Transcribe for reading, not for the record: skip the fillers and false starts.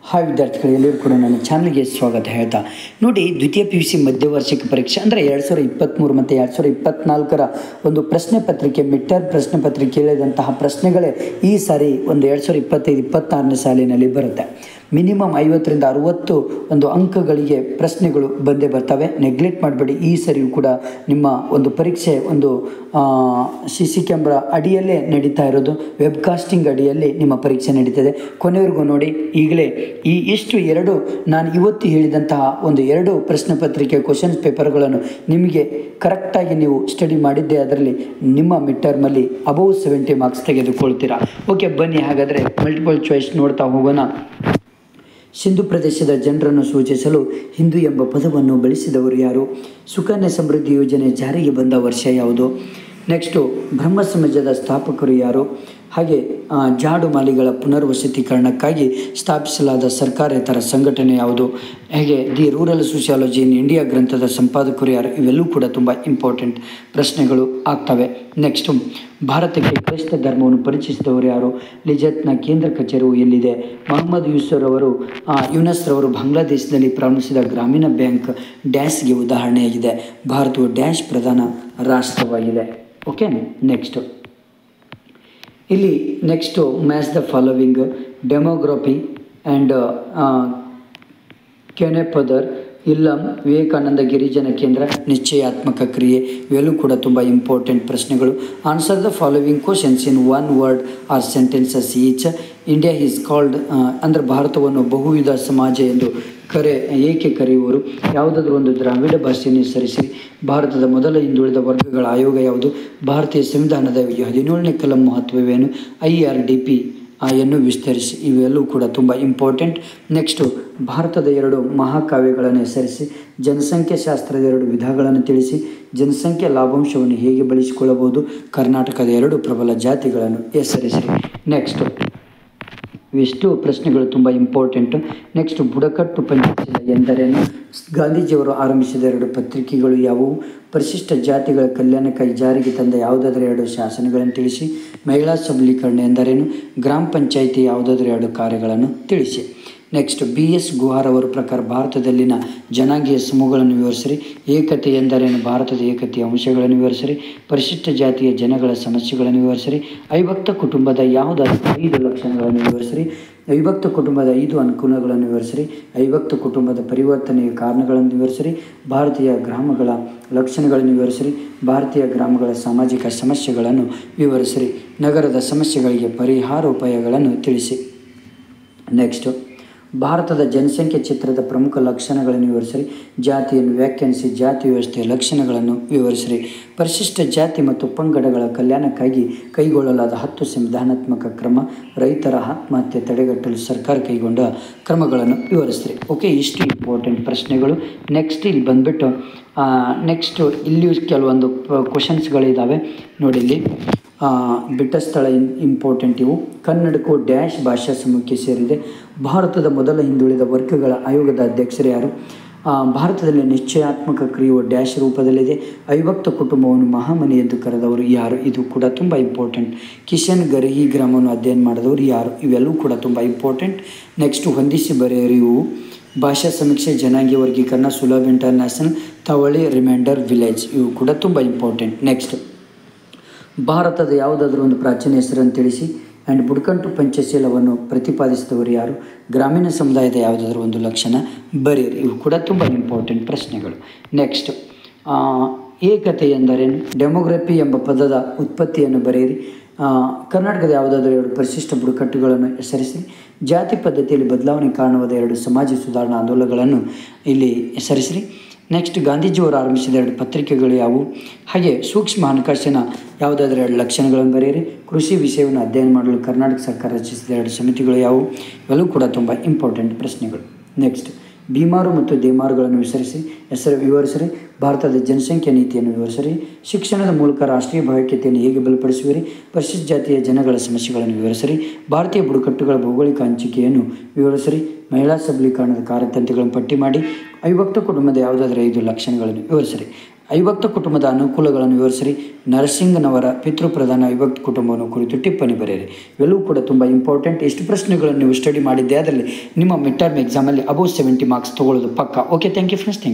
Hi ವಿದ್ಯಾರ್ಥಿಗಳು, ಎಲ್ಲರೂ ಕೂಡ ನನ್ನ ಚಾನಲ್ಗೆ ಸ್ವಾಗತ ಹೇಳ್ತಾ ನೋಡಿ, ದ್ವಿತೀಯ ಪಿ ಯು ಸಿ ಮಧ್ಯವರ್ಷಿಕ ಪರೀಕ್ಷೆ ಅಂದರೆ 2023 ಮತ್ತು 2024 ಒಂದು ಪ್ರಶ್ನೆ ಪತ್ರಿಕೆ ಮಿಡ್-ಟರ್ಮ್ ಪ್ರಶ್ನೆ ಪತ್ರಿಕೆ ಕೇಳಿದಂತಹ ಪ್ರಶ್ನೆಗಳೇ ಈ ಸಾರಿ ಒಂದು 2025-26ನೇ ಸಾಲಿನಲ್ಲಿ ಬರುತ್ತೆ. ಮಿನಿಮಮ್ 50ರಿಂದ 60 ಒಂದು ಅಂಕಗಳಿಗೆ ಪ್ರಶ್ನೆಗಳು ಬಂದೇ ಬರ್ತವೆ. ನೆಗ್ಲೆಕ್ಟ್ ಮಾಡಬೇಡಿ. ಈ ಸರಿಯೂ ಕೂಡ ನಿಮ್ಮ ಒಂದು ಪರೀಕ್ಷೆ ಒಂದು CC ಕ್ಯಾಮ್ರಾ ಅಡಿಯಲ್ಲೇ ನಡೀತಾ ಇರೋದು, ವೆಬ್ಕಾಸ್ಟಿಂಗ್ ಅಡಿಯಲ್ಲಿ ನಿಮ್ಮ ಪರೀಕ್ಷೆ ನಡೀತದೆ. ಕೊನೆವರೆಗೂ ನೋಡಿ. ಈಗಲೇ ಇಷ್ಟು ಎರಡು ನಾನು ಇವತ್ತು ಹೇಳಿದಂತಹ ಒಂದು 2 ಪ್ರಶ್ನೆ ಪತ್ರಿಕೆ ಕ್ವಶನ್ಸ್ ಪೇಪರ್ಗಳನ್ನು ನಿಮಗೆ ಕರೆಕ್ಟಾಗಿ ನೀವು ಸ್ಟಡಿ ಮಾಡಿದ್ದೆ ಅದರಲ್ಲಿ ನಿಮ್ಮ ಮಿಡ್-ಟರ್ಮಲ್ಲಿ ಅಬೌವ್ 70 ಮಾರ್ಕ್ಸ್ ತೆಗೆದುಕೊಳ್ತೀರಾ. ಓಕೆ, ಬನ್ನಿ ಹಾಗಾದರೆ ಮಲ್ಟಿಪಲ್ ಚಾಯ್ಸ್ ನೋಡ್ತಾ ಹೋಗೋಣ. ಸಿಂಧು ಪ್ರದೇಶದ ಜನರನ್ನು ಸೂಚಿಸಲು ಹಿಂದೂ ಎಂಬ ಪದವನ್ನು ಬಳಸಿದವರು ಯಾರು? ಸುಕನ್ಯಾ ಸಮೃದ್ಧಿ ಯೋಜನೆ ಜಾರಿಗೆ ಬಂದ ವರ್ಷ ಯಾವುದು? ನೆಕ್ಸ್ಟು ಬ್ರಹ್ಮ ಸಮಾಜದ ಸ್ಥಾಪಕರು ಯಾರು? ಹಾಗೆ ಜಾಡು ಮಾಲಿಗಳ ಪುನರ್ವಸತೀಕರಣಕ್ಕಾಗಿ ಸ್ಥಾಪಿಸಲಾದ ಸರ್ಕಾರೇತರ ಸಂಘಟನೆ ಯಾವುದು? ಹಾಗೆ the rural sociology in India ಗ್ರಂಥದ ಸಂಪಾದಕರು ಯಾರು? ಇವೆಲ್ಲವೂ ಕೂಡ ತುಂಬ ಇಂಪಾರ್ಟೆಂಟ್ ಪ್ರಶ್ನೆಗಳು ಆಗ್ತವೆ. ನೆಕ್ಸ್ಟು ಭಾರತಕ್ಕೆ ಕ್ರೈಸ್ತ ಧರ್ಮವನ್ನು ಪರಿಚಯಿಸಿದವರು ಯಾರು? ಲಿಜತ್ನ ಕೇಂದ್ರ ಕಚೇರಿಯು ಎಲ್ಲಿದೆ? ಮೊಹಮ್ಮದ್ ಯೂನಸ್ರವರು ಬಾಂಗ್ಲಾದೇಶದಲ್ಲಿ ಪ್ರಾರಂಭಿಸಿದ ಗ್ರಾಮೀಣ ಬ್ಯಾಂಕ್ ಡ್ಯಾಶ್ಗೆ ಉದಾಹರಣೆಯಾಗಿದೆ. ಭಾರತವು ಡ್ಯಾಶ್ ಪ್ರಧಾನ ರಾಷ್ಟ್ರವಾಗಿದೆ. ಓಕೆ, ನೆಕ್ಸ್ಟು ಇಲ್ಲಿ next match the following demography and ಕೆನೆಪದರ್ ಇಲ್ಲಂ ವಿವೇಕಾನಂದ ಗಿರಿಜನ ಕೇಂದ್ರ ನಿಶ್ಚಯಾತ್ಮಕ ಕ್ರಿಯೆ ಇವೆಲ್ಲೂ ಕೂಡ ತುಂಬ ಇಂಪಾರ್ಟೆಂಟ್ ಪ್ರಶ್ನೆಗಳು. Answer the following questions in 1 word or sentences each. India is called ಅಂದರೆ ಭಾರತವನ್ನು ಬಹುವಿಧ ಸಮಾಜ ಎಂದು ಏಕೆ ಕರೆಯುವರು? ಯಾವುದಾದ್ರೂ ಒಂದು ದ್ರಾವಿಡ ಭಾಷೆಯನ್ನು ಹೆಸರಿಸಿ. ಭಾರತದ ಮೊದಲ ಹಿಂದುಳಿದ ವರ್ಗಗಳ ಆಯೋಗ ಯಾವುದು? ಭಾರತೀಯ ಸಂವಿಧಾನದ 17ನೇ ಕಲಂ ಮಹತ್ವವೇನು? IRDP ಯನ್ನು ವಿಸ್ತರಿಸಿ. ಇವೆಲ್ಲವೂ ಕೂಡ ತುಂಬ ಇಂಪಾರ್ಟೆಂಟ್. ನೆಕ್ಸ್ಟು ಭಾರತದ 2 ಮಹಾಕಾವ್ಯಗಳನ್ನು ಹೆಸರಿಸಿ. ಜನಸಂಖ್ಯೆ ಶಾಸ್ತ್ರದ 2 ವಿಧಗಳನ್ನು ತಿಳಿಸಿ. ಜನಸಂಖ್ಯೆ ಲಾಭಾಂಶವನ್ನು ಹೇಗೆ ಬಳಸಿಕೊಳ್ಳಬಹುದು? ಕರ್ನಾಟಕದ 2 ಪ್ರಬಲ ಜಾತಿಗಳನ್ನು ಹೆಸರಿಸಿ. ನೆಕ್ಸ್ಟು ಇವೆಷ್ಟು ಪ್ರಶ್ನೆಗಳು ತುಂಬ ಇಂಪಾರ್ಟೆಂಟು. ನೆಕ್ಸ್ಟ್ ಬುಡಕಟ್ಟು ಪಂಚಶೀಲ ಎಂದರೇನು? ಗಾಂಧೀಜಿಯವರು ಆರಂಭಿಸಿದ 2 ಪತ್ರಿಕೆಗಳು ಯಾವುವು? ಪರಿಶಿಷ್ಟ ಜಾತಿಗಳ ಕಲ್ಯಾಣಕ್ಕಾಗಿ ಜಾರಿಗೆ ತಂದ ಯಾವುದಾದ್ರೂ 2 ಶಾಸನಗಳನ್ನು ತಿಳಿಸಿ. ಮಹಿಳಾ ಸಬಲೀಕರಣ ಎಂದರೇನು? ಗ್ರಾಮ ಪಂಚಾಯಿತಿ ಯಾವುದಾದ್ರೂ 2 ಕಾರ್ಯಗಳನ್ನು ತಿಳಿಸಿ. ನೆಕ್ಸ್ಟ್ BS ಗುಹಾರ್ ಅವರ ಪ್ರಕಾರ ಭಾರತದಲ್ಲಿನ ಜನಾಂಗೀಯ ಸಮೂಹಗಳನ್ನು ವಿವರಿಸಿರಿ. ಏಕತೆ ಎಂದರೇನು? ಭಾರತದ ಏಕತೆಯ ಅಂಶಗಳನ್ನು ವಿವರಿಸಿರಿ. ಪರಿಶಿಷ್ಟ ಜಾತಿಯ ಜನಗಳ ಸಮಸ್ಯೆಗಳನ್ನು ವಿವರಿಸಿರಿ. ಅವಿಭಕ್ತ ಕುಟುಂಬದ ಯಾವುದಾದ್ರೂ 5 ಲಕ್ಷಣಗಳನ್ನು ವಿವರಿಸಿರಿ. ಅವಿಭಕ್ತ ಕುಟುಂಬದ 5 ಅನುಕೂಲಗಳನ್ನು ವಿವರಿಸಿರಿ. ಅವಿಭಕ್ತ ಕುಟುಂಬದ ಪರಿವರ್ತನೆಯ ಕಾರಣಗಳನ್ನು ವಿವರಿಸಿರಿ. ಭಾರತೀಯ ಗ್ರಾಮಗಳ ಲಕ್ಷಣಗಳನ್ನು ವಿವರಿಸಿರಿ. ಭಾರತೀಯ ಗ್ರಾಮಗಳ ಸಾಮಾಜಿಕ ಸಮಸ್ಯೆಗಳನ್ನು ವಿವರಿಸಿರಿ. ನಗರದ ಸಮಸ್ಯೆಗಳಿಗೆ ಪರಿಹಾರೋಪಾಯಗಳನ್ನು ತಿಳಿಸಿ. ನೆಕ್ಸ್ಟು ಭಾರತದ ಜನಸಂಖ್ಯೆ ಚಿತ್ರದ ಪ್ರಮುಖ ಲಕ್ಷಣಗಳನ್ನು ವಿವರಿಸಿರಿ. ಜಾತಿಯನ್ನು ವ್ಯಾಖ್ಯಾನಿಸಿ. ಜಾತಿ ವ್ಯವಸ್ಥೆಯ ಲಕ್ಷಣಗಳನ್ನು ವಿವರಿಸಿರಿ. ಪರಿಶಿಷ್ಟ ಜಾತಿ ಮತ್ತು ಪಂಗಡಗಳ ಕಲ್ಯಾಣಕ್ಕಾಗಿ ಕೈಗೊಳ್ಳಲಾದ 10 ಸಂವಿಧಾನಾತ್ಮಕ ಕ್ರಮ. ರೈತರ ಆತ್ಮಹತ್ಯೆ ತಡೆಗಟ್ಟಲು ಸರ್ಕಾರ ಕೈಗೊಂಡ ಕ್ರಮಗಳನ್ನು ವಿವರಿಸಿರಿ. ಓಕೆ, ಇಷ್ಟು ಇಂಪಾರ್ಟೆಂಟ್ ಪ್ರಶ್ನೆಗಳು. ನೆಕ್ಸ್ಟ್ ಇಲ್ಲಿ ಬಂದುಬಿಟ್ಟು ನೆಕ್ಸ್ಟು ಇಲ್ಲಿಯೂ ಕೆಲವೊಂದು ಕ್ವಶನ್ಸ್ಗಳಿದ್ದಾವೆ ನೋಡಿ. ಇಲ್ಲಿ ಬಿಟ್ಟ ಸ್ಥಳ ಇಂಪಾರ್ಟೆಂಟ್. ಇವು ಕನ್ನಡಕ್ಕೂ ಡ್ಯಾಶ್ ಭಾಷಾ ಸಮೂಹಕ್ಕೆ ಸೇರಿದೆ. ಭಾರತದ ಮೊದಲ ಹಿಂದುಳಿದ ವರ್ಗಗಳ ಆಯೋಗದ ಅಧ್ಯಕ್ಷರು ಯಾರು? ಭಾರತದಲ್ಲಿ ನಿಶ್ಚಯಾತ್ಮಕ ಕ್ರಿಯೆಯು ಡ್ಯಾಶ್ ರೂಪದಲ್ಲಿದೆ. ಅವಿಭಕ್ತ ಕುಟುಂಬವನ್ನು ಮಹಾಮನಿ ಎಂದು ಕರೆದವರು ಯಾರು? ಇದು ಕೂಡ ತುಂಬ ಇಂಪಾರ್ಟೆಂಟ್. ಕಿಶನ್ ಗರ್ಹಿ ಗ್ರಾಮವನ್ನು ಅಧ್ಯಯನ ಮಾಡಿದವರು ಯಾರು? ಇವೆಲ್ಲವೂ ಕೂಡ ತುಂಬ ಇಂಪಾರ್ಟೆಂಟ್. ನೆಕ್ಸ್ಟು ಹೊಂದಿಸಿ ಬರೆಯಿರಿ. ಭಾಷಾ ಸಮೀಕ್ಷೆ, ಜನಾಂಗೀಯ ವರ್ಗೀಕರಣ, ಸುಲಭ್ ಇಂಟರ್ನ್ಯಾಷನಲ್, ತವಳಿ, ರಿಮೈಂಡರ್, ವಿಲೇಜ್ ಇವು ಕೂಡ ತುಂಬ ಇಂಪಾರ್ಟೆಂಟ್. ನೆಕ್ಸ್ಟ್ ಭಾರತದ ಯಾವುದಾದ್ರೂ ಒಂದು ಪ್ರಾಚೀನ ಹೆಸರನ್ನು ತಿಳಿಸಿ. ಆ್ಯಂಡ್ ಬುಡಕಟ್ಟು ಪಂಚಶೀಲವನ್ನು ಪ್ರತಿಪಾದಿಸಿದವರು ಯಾರು? ಗ್ರಾಮೀಣ ಸಮುದಾಯದ ಯಾವುದಾದ್ರೂ ಒಂದು ಲಕ್ಷಣ ಬರೆಯಿರಿ. ಇವು ಕೂಡ ತುಂಬ ಇಂಪಾರ್ಟೆಂಟ್ ಪ್ರಶ್ನೆಗಳು. ನೆಕ್ಸ್ಟ್ ಏಕತೆ ಎಂದರೇನು? ಡೆಮೋಗ್ರಫಿ ಎಂಬ ಪದದ ಉತ್ಪತ್ತಿಯನ್ನು ಬರೆಯಿರಿ. ಕರ್ನಾಟಕದ ಯಾವುದಾದ್ರೂ 2 ಪರಿಶಿಷ್ಟ ಬುಡಕಟ್ಟುಗಳನ್ನು ಹೆಸರಿಸಿ. ಜಾತಿ ಪದ್ಧತಿಯಲ್ಲಿ ಬದಲಾವಣೆ ಕಾರಣವಾದ 2 ಸಮಾಜ ಸುಧಾರಣಾ ಆಂದೋಲನಗಳನ್ನು ಇಲ್ಲಿ ಹೆಸರಿಸಿರಿ. ನೆಕ್ಸ್ಟ್ ಗಾಂಧೀಜಿಯವರು ಆರಂಭಿಸಿದ 2 ಪತ್ರಿಕೆಗಳು ಯಾವುವು? ಹಾಗೆ ಸೂಕ್ಷ್ಮ ಹಣಕಾಸಿನ ಯಾವುದಾದ್ರೂ 2 ಲಕ್ಷಣಗಳನ್ನು ಬರೆಯಿರಿ. ಕೃಷಿ ವಿಷಯವನ್ನು ಅಧ್ಯಯನ ಮಾಡಲು ಕರ್ನಾಟಕ ಸರ್ಕಾರ ರಚಿಸಿದ 2 ಸಮಿತಿಗಳು ಯಾವುವು? ಇವೆಲ್ಲವೂ ಕೂಡ ತುಂಬ ಇಂಪಾರ್ಟೆಂಟ್ ಪ್ರಶ್ನೆಗಳು. ನೆಕ್ಸ್ಟ್ ಬೀಮಾರು ಮತ್ತು ದೇಮಾರುಗಳನ್ನು ವಿವರಿಸಿರಿ. ಭಾರತದ ಜನಸಂಖ್ಯಾ ನೀತಿಯನ್ನು ವಿವರಿಸಿರಿ. ಶಿಕ್ಷಣದ ಮೂಲಕ ರಾಷ್ಟ್ರೀಯ ಭಾವೈಕ್ಯತೆಯನ್ನು ಹೇಗೆ ಬಲಪಡಿಸುವಿರಿ? ಪರಿಶಿಷ್ಟ ಜಾತಿಯ ಜನಗಳ ಸಮಸ್ಯೆಗಳನ್ನು ವಿವರಿಸಿರಿ. ಭಾರತೀಯ ಬುಡಕಟ್ಟುಗಳ ಭೌಗೋಳಿಕ ಹಂಚಿಕೆಯನ್ನು ವಿವರಿಸಿರಿ. ಮಹಿಳಾ ಸಬಲೀಕರಣದ ಕಾರ್ಯತಂತ್ರಗಳನ್ನು ಪಟ್ಟಿ ಮಾಡಿ. ಅವಿಭಕ್ತ ಕುಟುಂಬದ ಯಾವುದಾದ್ರೂ 5 ಲಕ್ಷಣಗಳನ್ನು ವಿವರಿಸಿರಿ. ಅವಿಭಕ್ತ ಕುಟುಂಬದ ಅನುಕೂಲಗಳನ್ನು ವಿವರಿಸಿರಿ. ನರಸಿಂಗನವರ ಪಿತೃಪ್ರಧಾನ ಅವಿಭಕ್ತ ಕುಟುಂಬವನ್ನು ಕುರಿತು ಟಿಪ್ಪಣಿ ಬರೆಯಿರಿ. ಇವೆಲ್ಲವೂ ಕೂಡ ತುಂಬ ಇಂಪಾರ್ಟೆಂಟ್. ಎಷ್ಟು ಪ್ರಶ್ನೆಗಳನ್ನು ನೀವು ಸ್ಟಡಿ ಮಾಡಿದ್ದೆ ಅದರಲ್ಲಿ ನಿಮ್ಮ ಮಿಡ್ ಟರ್ಮ್ ಎಕ್ಸಾಮಲ್ಲಿ ಅಬೌವ್ 70 ಮಾರ್ಕ್ಸ್ ತೊಗೊಳ್ಳೋದು ಪಕ್ಕ. Okay, thank you friends.